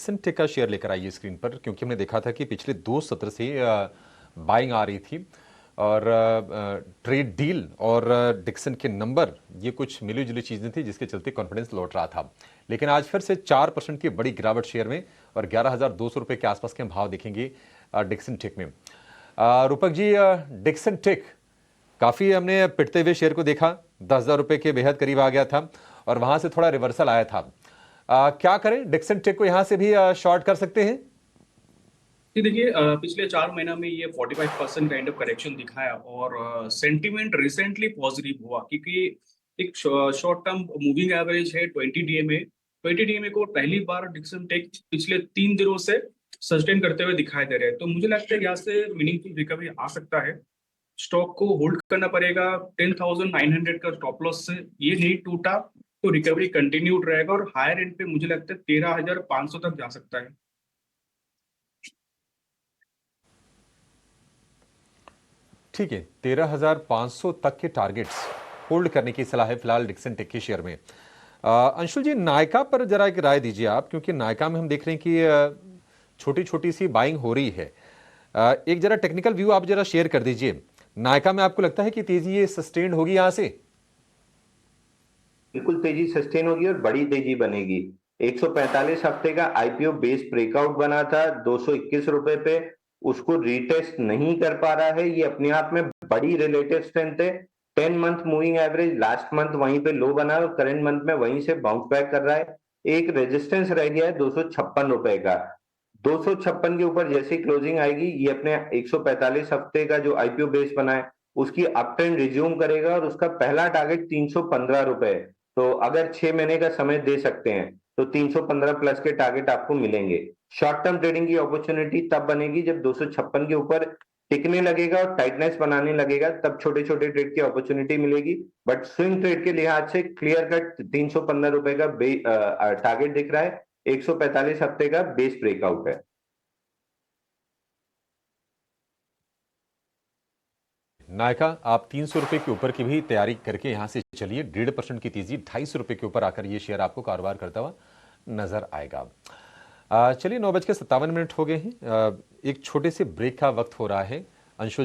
Dixon take का share लेकर आइए स्क्रीन पर, क्योंकि हमने देखा था कि पिछले 2 सत्र से बाइंग आ रही थी और ट्रेड डील और डिक्सन के नंबर ये कुछ मिली जुली चीज़ें थी जिसके चलते कॉन्फिडेंस लौट रहा था। लेकिन आज फिर से 4% की बड़ी गिरावट शेयर में और 11,200 रुपये के आसपास के हम भाव देखेंगे डिक्सन टेक में। रूपक जी, डिक्सन टेक काफ़ी हमने पिटते हुए शेयर को देखा, 10,000 रुपये के बेहद करीब आ गया था और वहां से थोड़ा रिवर्सल आया था। क्या करें, डिक्सन टेक को यहां से भी शॉर्ट कर सकते हैं? जी देखिए, पिछले 4 महीना में ये 45% काइंड ऑफ करेक्शन दिखाया और सेंटीमेंट रिसेंटली पॉजिटिव हुआ, क्योंकि एक शॉर्ट टर्म मूविंग एवरेज है 20 DMA। 20 DMA को पहली बार डिक्सन टेक पिछले 3 दिनों से सस्टेन करते हुए दिखाई दे रहे हैं। तो मुझे लगता है यहाँ से मीनिंगफुल रिकवरी आ सकता है। स्टॉक को होल्ड करना पड़ेगा 10,900 का स्टॉप लॉस से। ये नहीं टूटा तो रिकवरी कंटिन्यूड रहेगा और हायर एंड पे मुझे लगता है 13,500 तक जा सकता है। ठीक है, 13,500 तक के टारगेट्स होल्ड करने की सलाह है फिलहाल डिक्सन टेक के शेयर में। अंशुल जी, नायका पर जरा एक राय दीजिए आप, क्योंकि नायका में हम देख रहे हैं कि छोटी छोटी सी बाइंग हो रही है। एक जरा टेक्निकल व्यू आप जरा शेयर कर दीजिए। नायका में आपको लगता है कि तेजी ये सस्टेन्ड होगी यहां से? बिल्कुल तेजी सस्टेन होगी और बड़ी तेजी बनेगी। 145 हफ्ते का आईपीओ बेस ब्रेकआउट बना था 221 रुपए पे, उसको रीटेस्ट नहीं कर पा रहा है। ये अपने आप में बड़ी रिलेटिव स्ट्रेंथ है। 10 month moving average last month वहीं पे लो बना और करंट मंथ में वहीं से बाउंस बैक कर रहा है। एक रेजिस्टेंस रह गया है 256 रुपए का। 256 के ऊपर जैसे क्लोजिंग आएगी, ये अपने 145 हफ्ते का जो आईपीओ बेस बना है उसकी अप ट्रेंड रिज्यूम करेगा और उसका पहला टारगेट 315 रुपए। तो अगर 6 महीने का समय दे सकते हैं तो 315 प्लस के टारगेट आपको मिलेंगे। शॉर्ट टर्म ट्रेडिंग की अपॉर्चुनिटी तब बनेगी जब 256 के ऊपर टिकने लगेगा और टाइटनेस बनाने लगेगा, तब छोटे छोटे ट्रेड की अपॉर्चुनिटी मिलेगी। बट स्विंग ट्रेड के लिहाज से क्लियर कट 315 रुपए का टारगेट दिख रहा है। 145 हफ्ते का बेस ब्रेकआउट है। नायका, आप 300 रुपए के ऊपर की भी तैयारी करके यहां से चलिए। 1.5% की तेजी 250 रुपए के ऊपर आकर यह शेयर आपको कारोबार करता हुआ नजर आएगा। चलिए, 9:57 हो गए हैं। एक छोटे से ब्रेक का वक्त हो रहा है। अंशुल जी